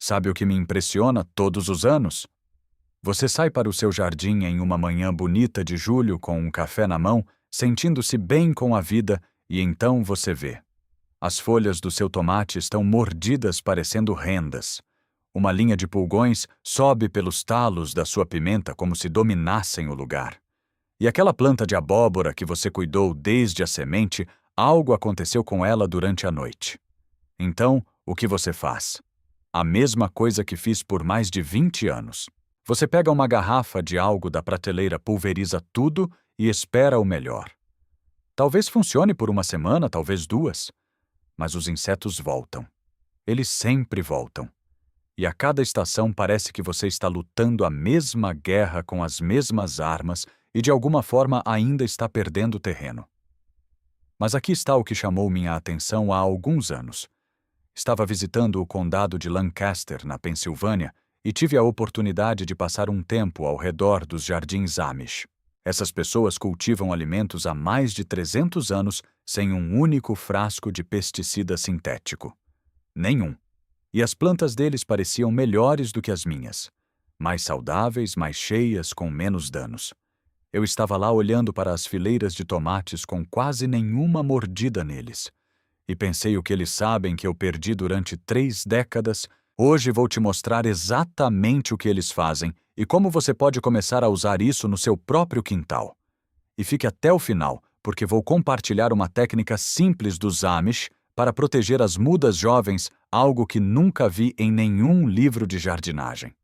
Sabe o que me impressiona todos os anos? Você sai para o seu jardim em uma manhã bonita de julho com um café na mão, sentindo-se bem com a vida, e então você vê. As folhas do seu tomate estão mordidas parecendo rendas. Uma linha de pulgões sobe pelos talos da sua pimenta como se dominassem o lugar. E aquela planta de abóbora que você cuidou desde a semente, algo aconteceu com ela durante a noite. Então, o que você faz? A mesma coisa que fiz por mais de 20 anos. Você pega uma garrafa de algo da prateleira, pulveriza tudo e espera o melhor. Talvez funcione por uma semana, talvez 2. Mas os insetos voltam. Eles sempre voltam. E a cada estação parece que você está lutando a mesma guerra com as mesmas armas e de alguma forma ainda está perdendo terreno. Mas aqui está o que chamou minha atenção há alguns anos. Estava visitando o condado de Lancaster, na Pensilvânia, e tive a oportunidade de passar um tempo ao redor dos jardins Amish. Essas pessoas cultivam alimentos há mais de 300 anos sem um único frasco de pesticida sintético. Nenhum. E as plantas deles pareciam melhores do que as minhas. Mais saudáveis, mais cheias, com menos danos. Eu estava lá olhando para as fileiras de tomates com quase nenhuma mordida neles. E pensei o que eles sabem que eu perdi durante 3 décadas. Hoje vou te mostrar exatamente o que eles fazem e como você pode começar a usar isso no seu próprio quintal. E fique até o final, porque vou compartilhar uma técnica simples dos Amish para proteger as mudas jovens, algo que nunca vi em nenhum livro de jardinagem.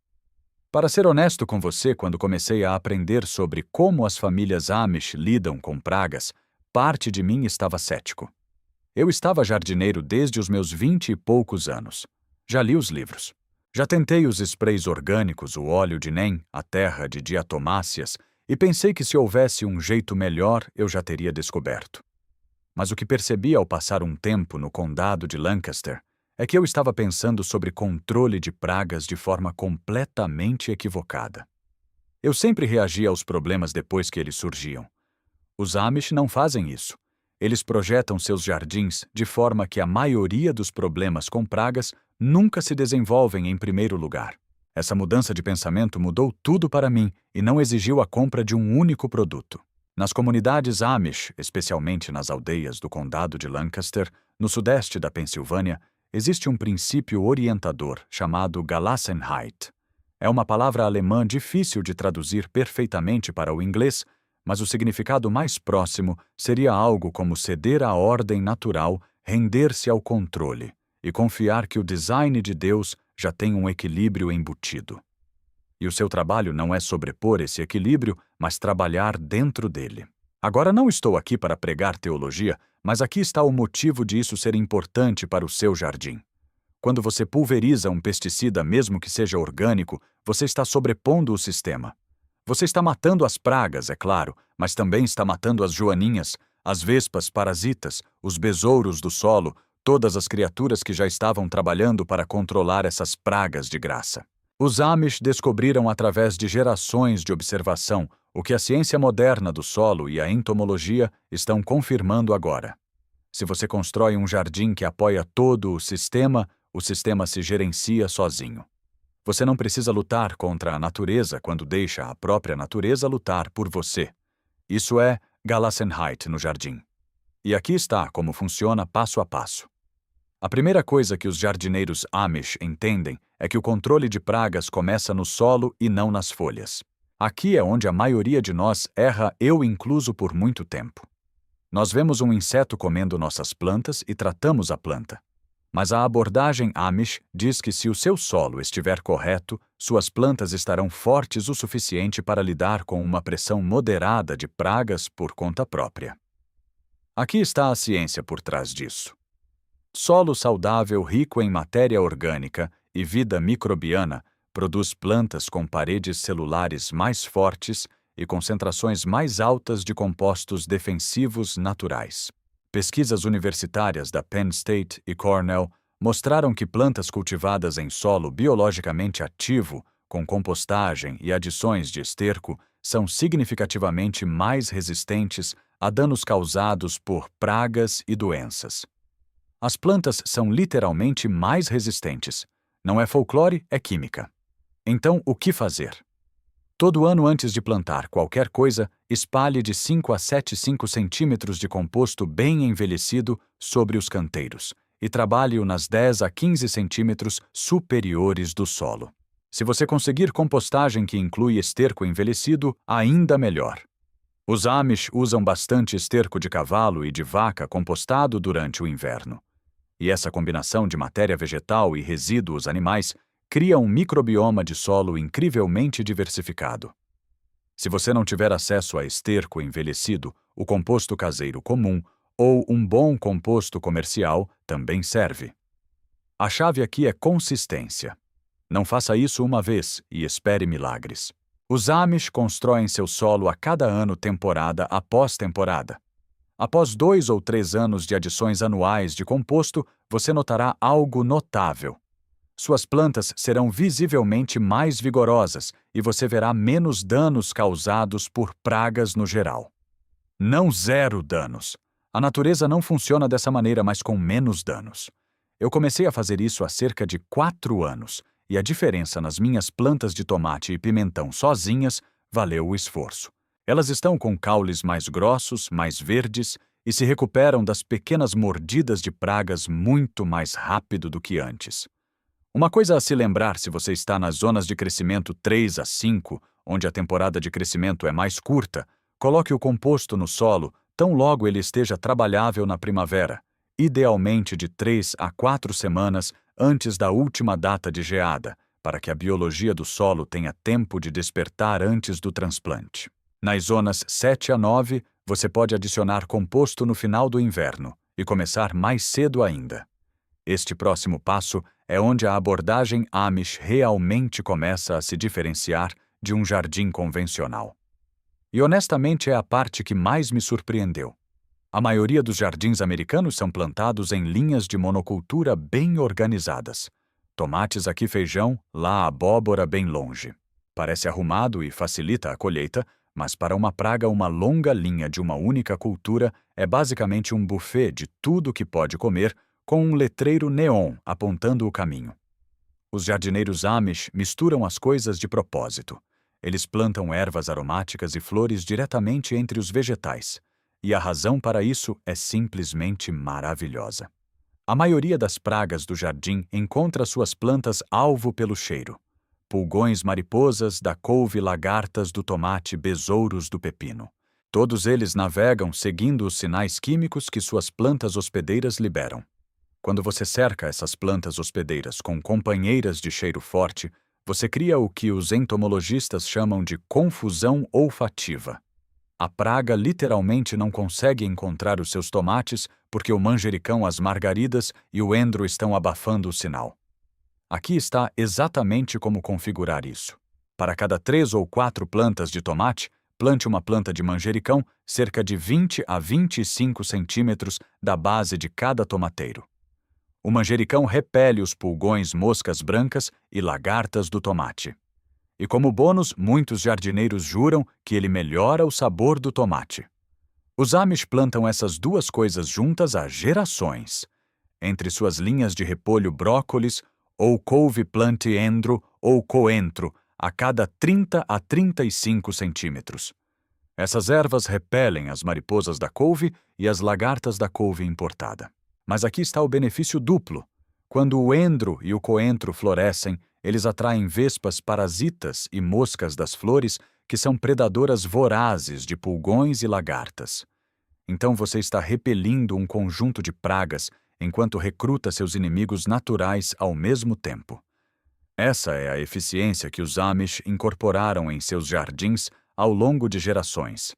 Para ser honesto com você, quando comecei a aprender sobre como as famílias Amish lidam com pragas, parte de mim estava cético. Eu estava jardineiro desde os meus 20 e poucos anos. Já li os livros. Já tentei os sprays orgânicos, o óleo de NEM, a terra de diatomáceas, e pensei que se houvesse um jeito melhor, eu já teria descoberto. Mas o que percebi ao passar um tempo no condado de Lancaster é que eu estava pensando sobre controle de pragas de forma completamente equivocada. Eu sempre reagia aos problemas depois que eles surgiam. Os Amish não fazem isso. Eles projetam seus jardins de forma que a maioria dos problemas com pragas nunca se desenvolvem em primeiro lugar. Essa mudança de pensamento mudou tudo para mim e não exigiu a compra de um único produto. Nas comunidades Amish, especialmente nas aldeias do condado de Lancaster, no sudeste da Pensilvânia, existe um princípio orientador chamado Gelassenheit. É uma palavra alemã difícil de traduzir perfeitamente para o inglês, mas o significado mais próximo seria algo como ceder à ordem natural, render-se ao controle e confiar que o design de Deus já tem um equilíbrio embutido. E o seu trabalho não é sobrepor esse equilíbrio, mas trabalhar dentro dele. Agora não estou aqui para pregar teologia, mas aqui está o motivo de isso ser importante para o seu jardim. Quando você pulveriza um pesticida, mesmo que seja orgânico, você está sobrepondo o sistema. Você está matando as pragas, é claro, mas também está matando as joaninhas, as vespas parasitas, os besouros do solo, todas as criaturas que já estavam trabalhando para controlar essas pragas de graça. Os Amish descobriram através de gerações de observação o que a ciência moderna do solo e a entomologia estão confirmando agora. Se você constrói um jardim que apoia todo o sistema se gerencia sozinho. Você não precisa lutar contra a natureza quando deixa a própria natureza lutar por você. Isso é Gelassenheit no jardim. E aqui está como funciona passo a passo. A primeira coisa que os jardineiros Amish entendem é que o controle de pragas começa no solo e não nas folhas. Aqui é onde a maioria de nós erra, eu incluso por muito tempo. Nós vemos um inseto comendo nossas plantas e tratamos a planta. Mas a abordagem Amish diz que se o seu solo estiver correto, suas plantas estarão fortes o suficiente para lidar com uma pressão moderada de pragas por conta própria. Aqui está a ciência por trás disso. Solo saudável rico em matéria orgânica e vida microbiana produz plantas com paredes celulares mais fortes e concentrações mais altas de compostos defensivos naturais. Pesquisas universitárias da Penn State e Cornell mostraram que plantas cultivadas em solo biologicamente ativo, com compostagem e adições de esterco, são significativamente mais resistentes a danos causados por pragas e doenças. As plantas são literalmente mais resistentes. Não é folclore, é química. Então, o que fazer? Todo ano antes de plantar qualquer coisa, espalhe de 5 a 7,5 centímetros de composto bem envelhecido sobre os canteiros e trabalhe-o nas 10 a 15 centímetros superiores do solo. Se você conseguir compostagem que inclui esterco envelhecido, ainda melhor. Os Amish usam bastante esterco de cavalo e de vaca compostado durante o inverno. E essa combinação de matéria vegetal e resíduos animais cria um microbioma de solo incrivelmente diversificado. Se você não tiver acesso a esterco envelhecido, o composto caseiro comum ou um bom composto comercial também serve. A chave aqui é consistência. Não faça isso uma vez e espere milagres. Os Amish constroem seu solo a cada ano, temporada após temporada. Após 2 ou 3 anos de adições anuais de composto, você notará algo notável. Suas plantas serão visivelmente mais vigorosas e você verá menos danos causados por pragas no geral. Não zero danos. A natureza não funciona dessa maneira, mas com menos danos. Eu comecei a fazer isso há cerca de 4 anos, e a diferença nas minhas plantas de tomate e pimentão sozinhas valeu o esforço. Elas estão com caules mais grossos, mais verdes e se recuperam das pequenas mordidas de pragas muito mais rápido do que antes. Uma coisa a se lembrar se você está nas zonas de crescimento 3 a 5, onde a temporada de crescimento é mais curta, coloque o composto no solo tão logo ele esteja trabalhável na primavera, idealmente de 3 a 4 semanas antes da última data de geada, para que a biologia do solo tenha tempo de despertar antes do transplante. Nas zonas 7 a 9, você pode adicionar composto no final do inverno e começar mais cedo ainda. Este próximo passo é onde a abordagem Amish realmente começa a se diferenciar de um jardim convencional. E honestamente é a parte que mais me surpreendeu. A maioria dos jardins americanos são plantados em linhas de monocultura bem organizadas. Tomates aqui, feijão, lá abóbora bem longe. Parece arrumado e facilita a colheita, mas para uma praga uma longa linha de uma única cultura é basicamente um buffet de tudo que pode comer, com um letreiro neon apontando o caminho. Os jardineiros Amish misturam as coisas de propósito. Eles plantam ervas aromáticas e flores diretamente entre os vegetais, e a razão para isso é simplesmente maravilhosa. A maioria das pragas do jardim encontra suas plantas alvo pelo cheiro. Pulgões, mariposas da couve, lagartas do tomate, besouros do pepino. Todos eles navegam seguindo os sinais químicos que suas plantas hospedeiras liberam. Quando você cerca essas plantas hospedeiras com companheiras de cheiro forte, você cria o que os entomologistas chamam de confusão olfativa. A praga literalmente não consegue encontrar os seus tomates porque o manjericão, as margaridas e o endro estão abafando o sinal. Aqui está exatamente como configurar isso. Para cada 3 ou 4 plantas de tomate, plante uma planta de manjericão cerca de 20 a 25 centímetros da base de cada tomateiro. O manjericão repele os pulgões, moscas brancas e lagartas do tomate. E como bônus, muitos jardineiros juram que ele melhora o sabor do tomate. Os Amish plantam essas duas coisas juntas há gerações. Entre suas linhas de repolho, brócolis, ou couve plant endro ou coentro, a cada 30 a 35 centímetros. Essas ervas repelem as mariposas da couve e as lagartas da couve importada. Mas aqui está o benefício duplo. Quando o endro e o coentro florescem, eles atraem vespas parasitas e moscas das flores que são predadoras vorazes de pulgões e lagartas. Então você está repelindo um conjunto de pragas enquanto recruta seus inimigos naturais ao mesmo tempo. Essa é a eficiência que os Amish incorporaram em seus jardins ao longo de gerações.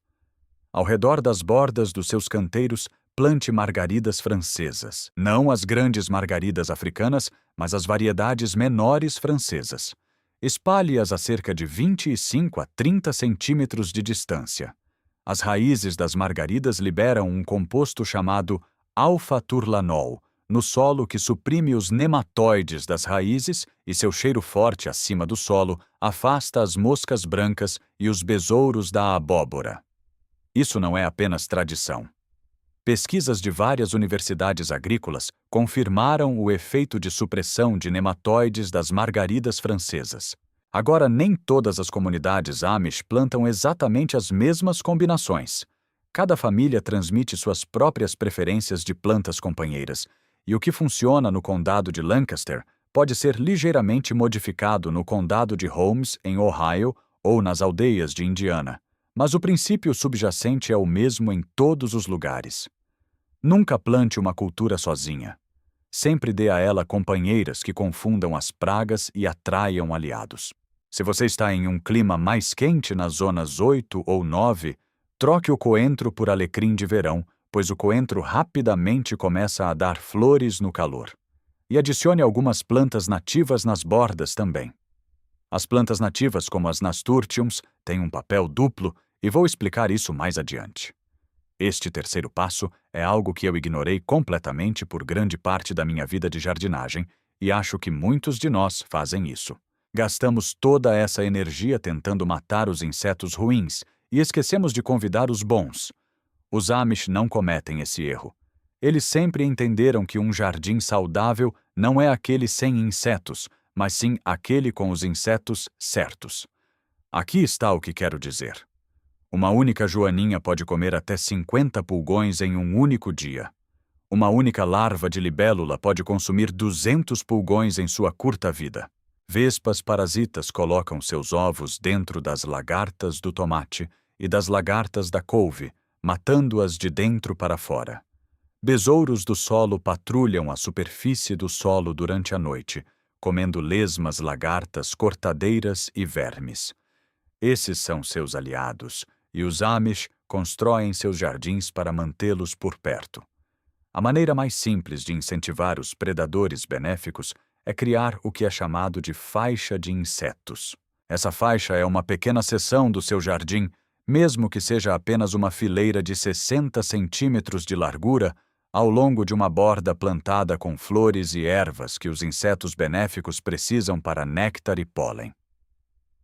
Ao redor das bordas dos seus canteiros, plante margaridas francesas. Não as grandes margaridas africanas, mas as variedades menores francesas. Espalhe-as a cerca de 25 a 30 centímetros de distância. As raízes das margaridas liberam um composto chamado alfa-turlanol no solo que suprime os nematóides das raízes e seu cheiro forte acima do solo afasta as moscas brancas e os besouros da abóbora. Isso não é apenas tradição. Pesquisas de várias universidades agrícolas confirmaram o efeito de supressão de nematóides das margaridas francesas. Agora, nem todas as comunidades Amish plantam exatamente as mesmas combinações. Cada família transmite suas próprias preferências de plantas companheiras, e o que funciona no condado de Lancaster pode ser ligeiramente modificado no condado de Holmes, em Ohio, ou nas aldeias de Indiana. Mas o princípio subjacente é o mesmo em todos os lugares. Nunca plante uma cultura sozinha. Sempre dê a ela companheiras que confundam as pragas e atraiam aliados. Se você está em um clima mais quente nas zonas 8 ou 9, troque o coentro por alecrim de verão, pois o coentro rapidamente começa a dar flores no calor. E adicione algumas plantas nativas nas bordas também. As plantas nativas, como as nasturtiums, têm um papel duplo e vou explicar isso mais adiante. Este terceiro passo é algo que eu ignorei completamente por grande parte da minha vida de jardinagem e acho que muitos de nós fazem isso. Gastamos toda essa energia tentando matar os insetos ruins e esquecemos de convidar os bons. Os Amish não cometem esse erro. Eles sempre entenderam que um jardim saudável não é aquele sem insetos, mas sim aquele com os insetos certos. Aqui está o que quero dizer. Uma única joaninha pode comer até 50 pulgões em um único dia. Uma única larva de libélula pode consumir 200 pulgões em sua curta vida. Vespas parasitas colocam seus ovos dentro das lagartas do tomate e das lagartas da couve, matando-as de dentro para fora. Besouros do solo patrulham a superfície do solo durante a noite, comendo lesmas, lagartas, cortadeiras e vermes. Esses são seus aliados, e os Amish constroem seus jardins para mantê-los por perto. A maneira mais simples de incentivar os predadores benéficos é criar o que é chamado de faixa de insetos. Essa faixa é uma pequena seção do seu jardim, mesmo que seja apenas uma fileira de 60 centímetros de largura, ao longo de uma borda plantada com flores e ervas que os insetos benéficos precisam para néctar e pólen.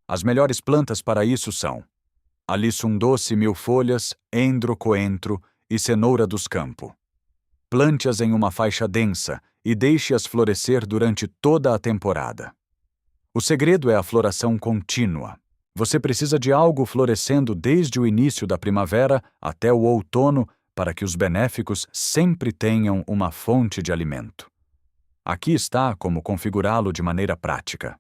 As melhores plantas para isso são Alyssum doce 1000 folhas, endro coentro e cenoura dos campo. Plante-as em uma faixa densa e deixe-as florescer durante toda a temporada. O segredo é a floração contínua. Você precisa de algo florescendo desde o início da primavera até o outono para que os benéficos sempre tenham uma fonte de alimento. Aqui está como configurá-lo de maneira prática.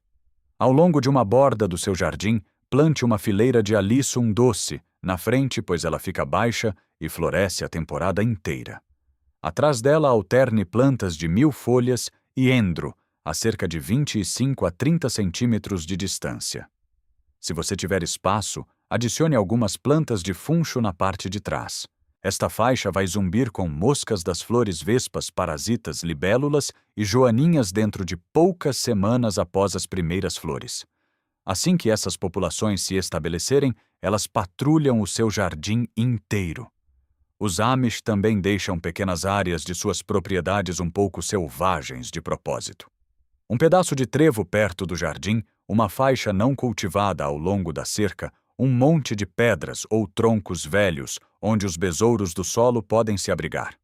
Ao longo de uma borda do seu jardim, plante uma fileira de Alyssum doce na frente, pois ela fica baixa e floresce a temporada inteira. Atrás dela alterne plantas de 1000 folhas e endro, a cerca de 25 a 30 centímetros de distância. Se você tiver espaço, adicione algumas plantas de funcho na parte de trás. Esta faixa vai zumbir com moscas das flores vespas parasitas libélulas e joaninhas dentro de poucas semanas após as primeiras flores. Assim que essas populações se estabelecerem, elas patrulham o seu jardim inteiro. Os Amish também deixam pequenas áreas de suas propriedades um pouco selvagens de propósito. Um pedaço de trevo perto do jardim, uma faixa não cultivada ao longo da cerca, um monte de pedras ou troncos velhos onde os besouros do solo podem se abrigar.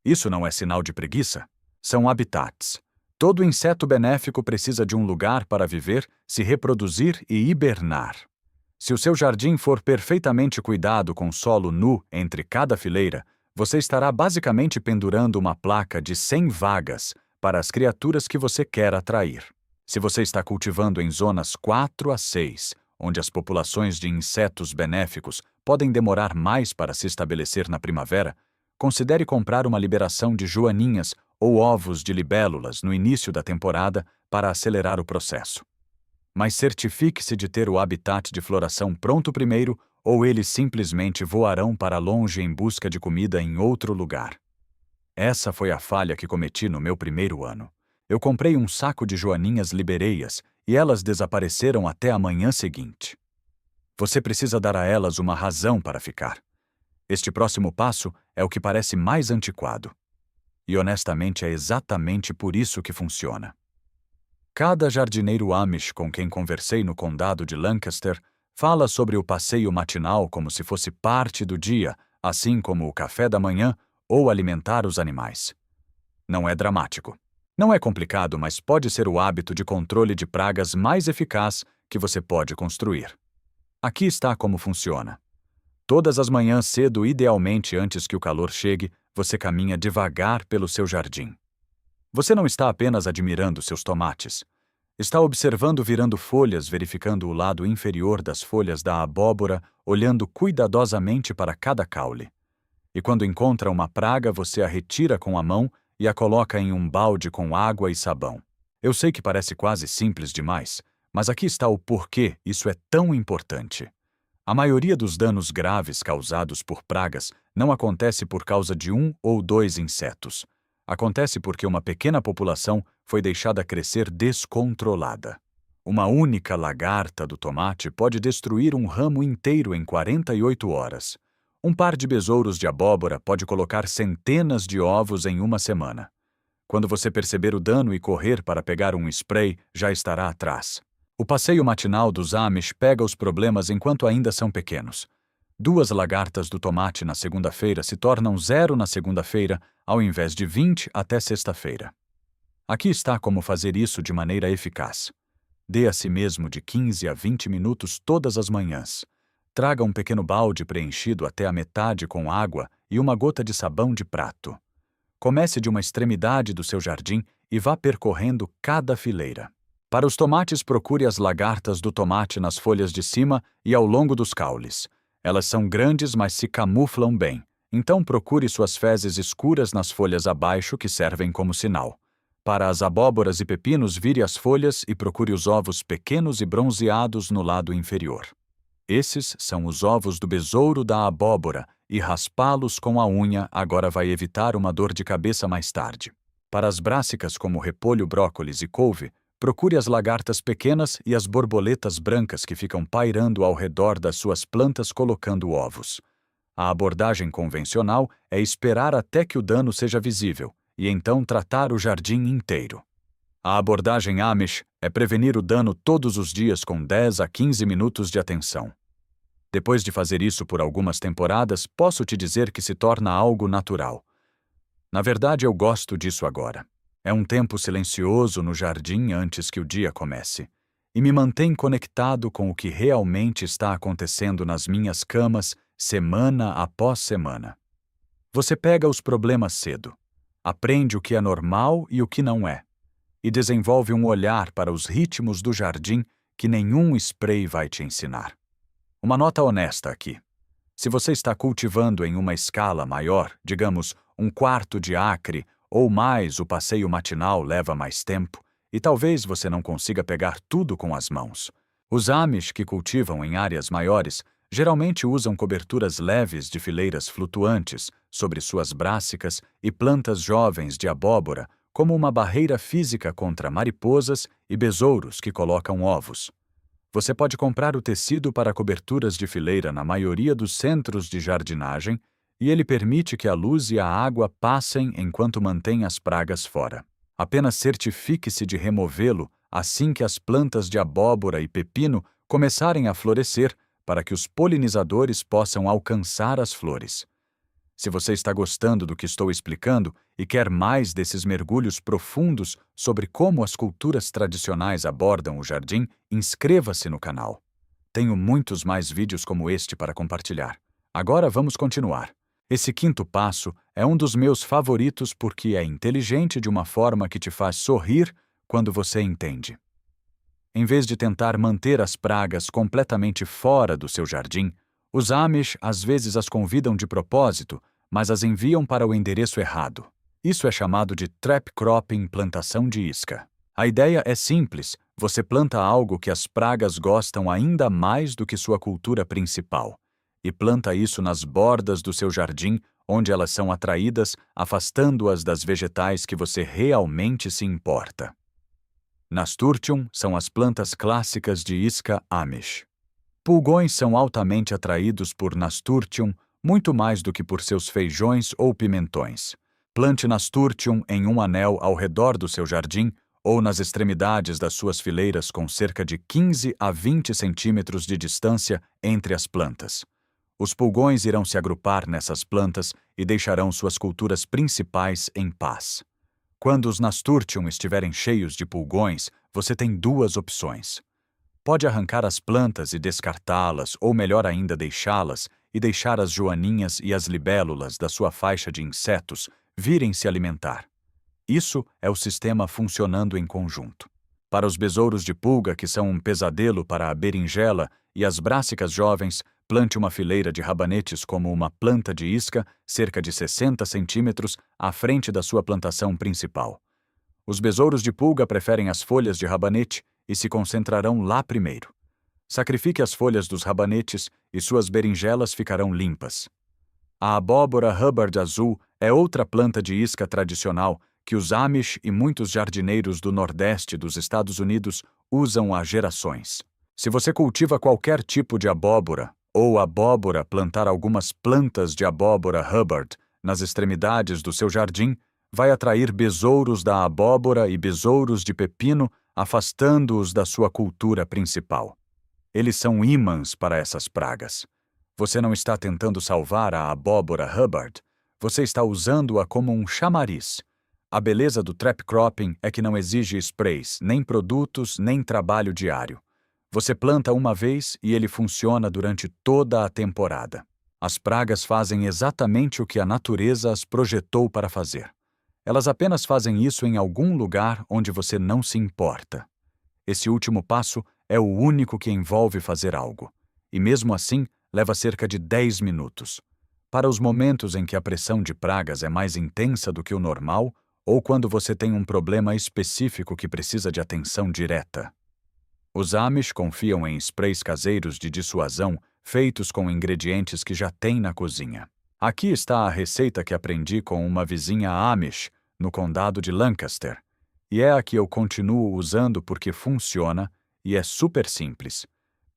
Isso não é sinal de preguiça? São habitats. Todo inseto benéfico precisa de um lugar para viver, se reproduzir e hibernar. Se o seu jardim for perfeitamente cuidado com solo nu entre cada fileira, você estará basicamente pendurando uma placa de 100 vagas para as criaturas que você quer atrair. Se você está cultivando em zonas 4 a 6, onde as populações de insetos benéficos podem demorar mais para se estabelecer na primavera, considere comprar uma liberação de joaninhas ou ovos de libélulas no início da temporada para acelerar o processo. Mas certifique-se de ter o habitat de floração pronto primeiro, ou eles simplesmente voarão para longe em busca de comida em outro lugar. Essa foi a falha que cometi no meu primeiro ano. Eu comprei um saco de joaninhas libereias e elas desapareceram até a manhã seguinte. Você precisa dar a elas uma razão para ficar. Este próximo passo é o que parece mais antiquado. E honestamente é exatamente por isso que funciona. Cada jardineiro Amish com quem conversei no condado de Lancaster fala sobre o passeio matinal como se fosse parte do dia, assim como o café da manhã ou alimentar os animais. Não é dramático. Não é complicado, mas pode ser o hábito de controle de pragas mais eficaz que você pode construir. Aqui está como funciona. Todas as manhãs cedo, idealmente antes que o calor chegue, você caminha devagar pelo seu jardim. Você não está apenas admirando seus tomates. Está observando virando folhas, verificando o lado inferior das folhas da abóbora, olhando cuidadosamente para cada caule. E quando encontra uma praga, você a retira com a mão e a coloca em um balde com água e sabão. Eu sei que parece quase simples demais, mas aqui está o porquê isso é tão importante. A maioria dos danos graves causados por pragas não acontece por causa de um ou dois insetos. Acontece porque uma pequena população foi deixada crescer descontrolada. Uma única lagarta do tomate pode destruir um ramo inteiro em 48 horas. Um par de besouros de abóbora pode colocar centenas de ovos em uma semana. Quando você perceber o dano e correr para pegar um spray, já estará atrás. O passeio matinal dos Amish pega os problemas enquanto ainda são pequenos. 2 lagartas do tomate na segunda-feira se tornam 0 na segunda-feira, ao invés de 20 até sexta-feira. Aqui está como fazer isso de maneira eficaz. Dê a si mesmo de 15 a 20 minutos todas as manhãs. Traga um pequeno balde preenchido até a metade com água e uma gota de sabão de prato. Comece de uma extremidade do seu jardim e vá percorrendo cada fileira. Para os tomates, procure as lagartas do tomate nas folhas de cima e ao longo dos caules. Elas são grandes, mas se camuflam bem. Então procure suas fezes escuras nas folhas abaixo que servem como sinal. Para as abóboras e pepinos, vire as folhas e procure os ovos pequenos e bronzeados no lado inferior. Esses são os ovos do besouro da abóbora e raspá-los com a unha agora vai evitar uma dor de cabeça mais tarde. Para as brássicas como repolho, brócolis e couve, procure as lagartas pequenas e as borboletas brancas que ficam pairando ao redor das suas plantas colocando ovos. A abordagem convencional é esperar até que o dano seja visível e então tratar o jardim inteiro. A abordagem Amish é prevenir o dano todos os dias com 10 a 15 minutos de atenção. Depois de fazer isso por algumas temporadas, posso te dizer que se torna algo natural. Na verdade, eu gosto disso agora. É um tempo silencioso no jardim antes que o dia comece. E me mantém conectado com o que realmente está acontecendo nas minhas camas, semana após semana. Você pega os problemas cedo, aprende o que é normal e o que não é, e desenvolve um olhar para os ritmos do jardim que nenhum spray vai te ensinar. Uma nota honesta aqui. Se você está cultivando em uma escala maior, digamos, 1/4 de acre ou mais, o passeio matinal leva mais tempo e talvez você não consiga pegar tudo com as mãos. Os Amish que cultivam em áreas maiores geralmente usam coberturas leves de fileiras flutuantes sobre suas brássicas e plantas jovens de abóbora como uma barreira física contra mariposas e besouros que colocam ovos. Você pode comprar o tecido para coberturas de fileira na maioria dos centros de jardinagem e ele permite que a luz e a água passem enquanto mantém as pragas fora. Apenas certifique-se de removê-lo assim que as plantas de abóbora e pepino começarem a florescer para que os polinizadores possam alcançar as flores. Se você está gostando do que estou explicando e quer mais desses mergulhos profundos sobre como as culturas tradicionais abordam o jardim, inscreva-se no canal. Tenho muitos mais vídeos como este para compartilhar. Agora vamos continuar. Esse 5º passo é um dos meus favoritos porque é inteligente de uma forma que te faz sorrir quando você entende. Em vez de tentar manter as pragas completamente fora do seu jardim, os Amish às vezes as convidam de propósito, mas as enviam para o endereço errado. Isso é chamado de trap cropping, plantação de isca. A ideia é simples, você planta algo que as pragas gostam ainda mais do que sua cultura principal, e planta isso nas bordas do seu jardim, onde elas são atraídas, afastando-as das vegetais que você realmente se importa. Nasturtium são as plantas clássicas de isca Amish. Pulgões são altamente atraídos por Nasturtium, muito mais do que por seus feijões ou pimentões. Plante Nasturtium em um anel ao redor do seu jardim ou nas extremidades das suas fileiras com cerca de 15 a 20 centímetros de distância entre as plantas. Os pulgões irão se agrupar nessas plantas e deixarão suas culturas principais em paz. Quando os nasturtium estiverem cheios de pulgões, você tem duas opções. Pode arrancar as plantas e descartá-las, ou melhor ainda deixá-las, e deixar as joaninhas e as libélulas da sua faixa de insetos virem se alimentar. Isso é o sistema funcionando em conjunto. Para os besouros de pulga, que são um pesadelo para a berinjela, e as brássicas jovens, plante uma fileira de rabanetes como uma planta de isca, cerca de 60 centímetros, à frente da sua plantação principal. Os besouros de pulga preferem as folhas de rabanete e se concentrarão lá primeiro. Sacrifique as folhas dos rabanetes e suas berinjelas ficarão limpas. A abóbora Hubbard azul é outra planta de isca tradicional que os Amish e muitos jardineiros do Nordeste dos Estados Unidos usam há gerações. Se você cultiva qualquer tipo de abóbora, ou abóbora plantar algumas plantas de abóbora Hubbard nas extremidades do seu jardim, vai atrair besouros da abóbora e besouros de pepino, afastando-os da sua cultura principal. Eles são ímãs para essas pragas. Você não está tentando salvar a abóbora Hubbard, você está usando-a como um chamariz. A beleza do trap cropping é que não exige sprays, nem produtos, nem trabalho diário. Você planta uma vez e ele funciona durante toda a temporada. As pragas fazem exatamente o que a natureza as projetou para fazer. Elas apenas fazem isso em algum lugar onde você não se importa. Esse último passo é o único que envolve fazer algo. E mesmo assim, leva cerca de 10 minutos. Para os momentos em que a pressão de pragas é mais intensa do que o normal, ou quando você tem um problema específico que precisa de atenção direta. Os Amish confiam em sprays caseiros de dissuasão feitos com ingredientes que já têm na cozinha. Aqui está a receita que aprendi com uma vizinha Amish, no condado de Lancaster, e é a que eu continuo usando porque funciona e é super simples.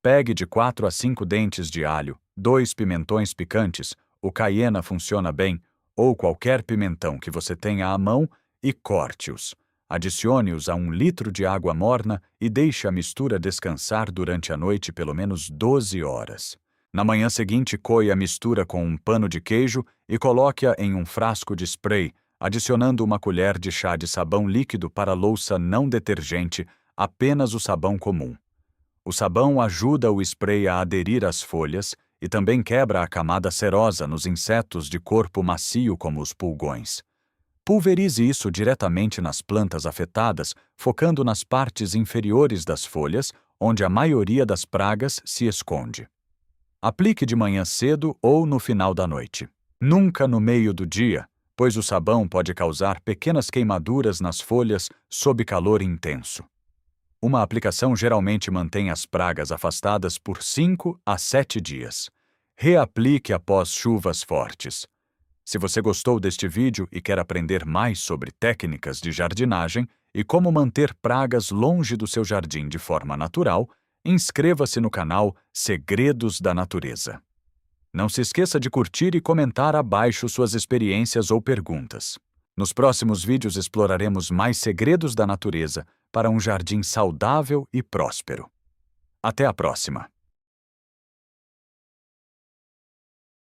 Pegue de 4 a 5 dentes de alho, 2 pimentões picantes, o caiena funciona bem, ou qualquer pimentão que você tenha à mão, e corte-os. Adicione-os a 1 litro de água morna e deixe a mistura descansar durante a noite pelo menos 12 horas. Na manhã seguinte, coe a mistura com um pano de queijo e coloque-a em um frasco de spray, adicionando 1 colher de chá de sabão líquido para louça não detergente, apenas o sabão comum. O sabão ajuda o spray a aderir às folhas e também quebra a camada cerosa nos insetos de corpo macio como os pulgões. Pulverize isso diretamente nas plantas afetadas, focando nas partes inferiores das folhas, onde a maioria das pragas se esconde. Aplique de manhã cedo ou no final da noite. Nunca no meio do dia, pois o sabão pode causar pequenas queimaduras nas folhas sob calor intenso. Uma aplicação geralmente mantém as pragas afastadas por 5 a 7 dias. Reaplique após chuvas fortes. Se você gostou deste vídeo e quer aprender mais sobre técnicas de jardinagem e como manter pragas longe do seu jardim de forma natural, inscreva-se no canal Segredos da Natureza. Não se esqueça de curtir e comentar abaixo suas experiências ou perguntas. Nos próximos vídeos exploraremos mais segredos da natureza para um jardim saudável e próspero. Até a próxima!